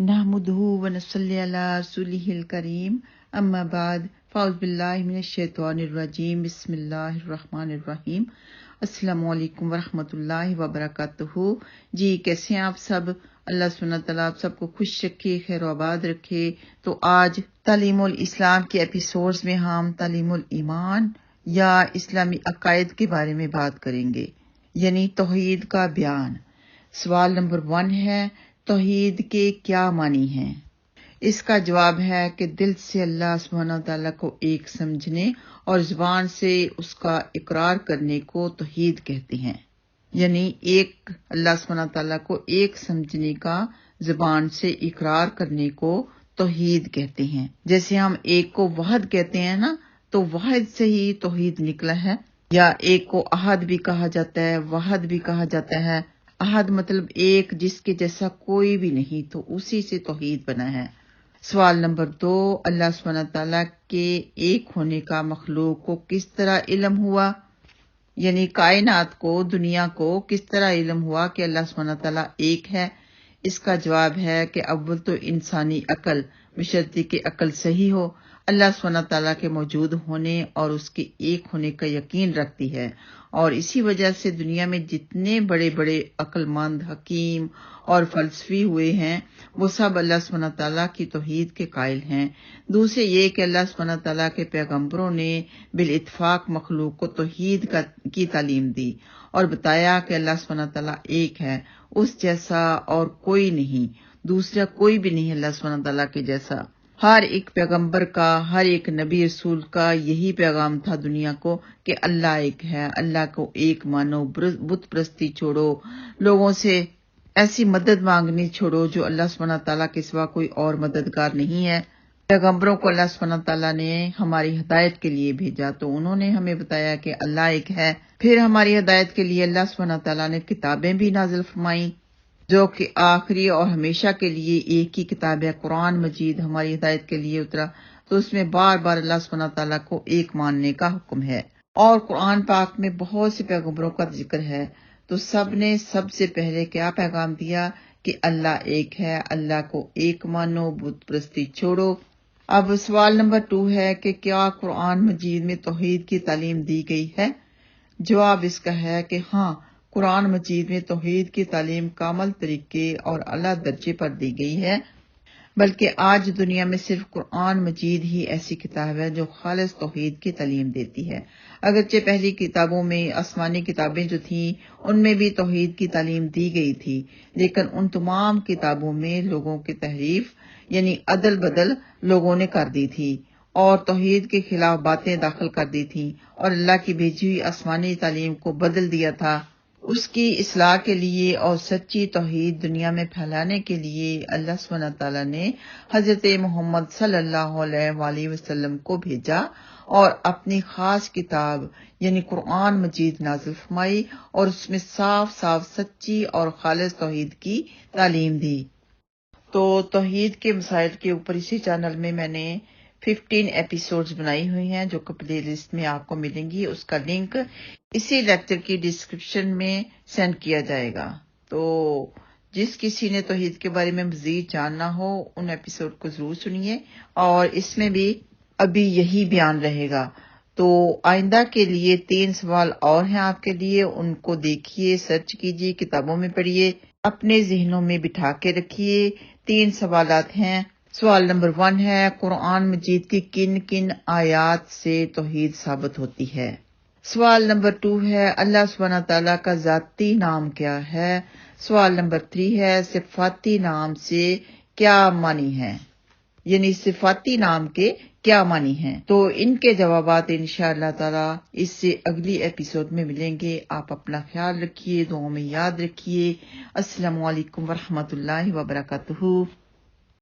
नहमुदुहु व नसल्ली अला रसूलिहिल करीम अम्मा बाद फ़ाउज़ बिल्लाहि मिनश शैतानिर रजीम बिस्मिल्लाहिर रहमानिर रहीम। अस्सलामु अलैकुम व रहमतुल्लाहि व बरकातुहू। जी कैसे हैं आप सब? अल्लाह सुब्हानहू व तआला आप सबको खुश रखे, खैर आबाद रखे। तो आज तालीमुल इस्लाम के एपिसोड्स में हम तालीमुल ईमान या इस्लामी अकायद के बारे में बात करेंगे, यानी तौहीद का बयान। सवाल नंबर 1 है, तौहीद के क्या मानी हैं? इसका जवाब है कि दिल से अल्लाह सुब्हानहू व तआला को एक समझने और जुबान से उसका इकरार करने को तौहीद कहते हैं। यानी एक अल्लाह सुब्हानहू व तआला को एक समझने का जुबान से इकरार करने को तौहीद कहते हैं। जैसे हम एक को वहद कहते हैं ना, तो वाहिद से ही तौहीद निकला है। या एक को अहद भी कहा जाता है, वहद भी कहा जाता है। अहद मतलब एक, जिसके जैसा कोई भी नहीं, तो उसी से तौहीद बना है। सवाल नंबर 2, अल्लाह सुब्हानहू व तआला के एक होने का मखलूक को किस तरह इल्म हुआ? यानी कायनात को, दुनिया को किस तरह इल्म हुआ कि अल्लाह सुब्हानहू व तआला एक है? इसका जवाब है कि अव्वल तो इंसानी अकल, बशर्ते कि अकल सही हो, अल्लाह सुब्हानहू व तआला के मौजूद होने और उसके एक होने का यकीन रखती है। और इसी वजह से दुनिया में जितने बड़े बड़े अक्लमंद, हकीम और फलसफी हुए हैं, वो सब अल्लाह सुब्हानहू व तआला की तौहीद के कायल हैं। दूसरे ये कि अल्लाह सुब्हानहू व तआला के पैगंबरों ने बिल इत्फाक मखलूक को तौहीद की तालीम दी और बताया कि अल्लाह सुब्हानहू व तआला एक है, उस जैसा और कोई नहीं, दूसरा कोई भी नहीं अल्लाह सुब्हानहू व तआला के जैसा। हर एक पैगंबर का, हर एक नबी रसूल का यही पैगाम था दुनिया को कि अल्लाह एक है, अल्लाह को एक मानो, बुत परस्ती छोड़ो, लोगों से ऐसी मदद मांगनी छोड़ो जो अल्लाह सुब्हानहू व तआला के सिवा कोई और मददगार नहीं है। पैगंबरों को अल्लाह सुब्हानहू व तआला ने हमारी हिदायत के लिए भेजा, तो उन्होंने हमें बताया कि अल्लाह एक है। फिर हमारी हिदायत के लिए अल्लाह सुब्हानहू व तआला ने किताबें भी नाजिल फरमाई, जो कि आखिरी और हमेशा के लिए एक ही किताब है, कुरान मजीद हमारी हिदायत के लिए उतरा। तो उसमें बार बार अल्लाह सुब्हानहू व तआला को एक मानने का हुक्म है। और कुरान पाक में बहुत से पैगंबरों का जिक्र है, तो सब ने सबसे पहले क्या पैगाम दिया कि अल्लाह एक है, अल्लाह को एक मानो, बुत परस्ती छोड़ो। अब सवाल नंबर 2 है कि क्या कुरान मजीद में तौहीद की तालीम दी गई है? जवाब इसका है कि हाँ, कुरान मजीद में तौहीद की तालीम कामल तरीके और अला दर्जे पर दी गई है। बल्कि आज दुनिया में सिर्फ कुरान मजीद ही ऐसी किताब है जो खालिस तौहीद की तालीम देती है। अगरचे पहली किताबों में, आसमानी किताबें जो थीं, उनमें भी तौहीद की तालीम दी गई थी, लेकिन उन तमाम किताबों में लोगों की तहरीफ यानी अदल बदल लोगों ने कर दी थी और तौहीद के खिलाफ बातें दाखिल कर दी थी और अल्लाह की भेजी हुई आसमानी तालीम को बदल दिया था। उसकी इस्लाह के लिए और सच्ची तौहीद दुनिया में फैलाने के लिए अल्लाह सुब्हानहू व तआला ने हजरत मोहम्मद सल्लल्लाहु अलैहि वसल्लम को भेजा और अपनी खास किताब यानी कुरान मजीद नाज़िल फरमाई और उसमें साफ साफ सच्ची और खालिस तौहीद की तालीम दी। तो तौहीद के मसाइल के ऊपर इसी चैनल में मैंने 15 एपिसोड्स बनाई हुई हैं, जो कि प्ले लिस्ट में आपको मिलेंगी। उसका लिंक इसी लेक्चर की डिस्क्रिप्शन में सेंड किया जाएगा। तो जिस किसी ने तौहीद के बारे में मजीद जानना हो, उन एपिसोड को जरूर सुनिए और इसमें भी अभी यही बयान रहेगा। तो आइंदा के लिए 3 सवाल और हैं आपके लिए, उनको देखिए, सर्च कीजिए, किताबों में पढ़िए, अपने जहनों में बिठा के रखिए। 3 सवालात हैं। सवाल नंबर 1 है, कुरान मजीद की किन किन आयात से तौहीद साबित होती है? सवाल नंबर 2 है, अल्लाह सुब्हानहू व तआला का जाती नाम क्या है? सवाल नंबर 3 है, सिफाती नाम से क्या मानी है? यानी सिफाती नाम के क्या मानी है? तो इनके जवाबात इंशाअल्लाह ताला इससे अगली एपिसोड में मिलेंगे। आप अपना ख्याल रखिए, दुआओं में याद रखिए। अस्सलामु अलैकुम व रहमतुल्लाहि व बरकातुहू।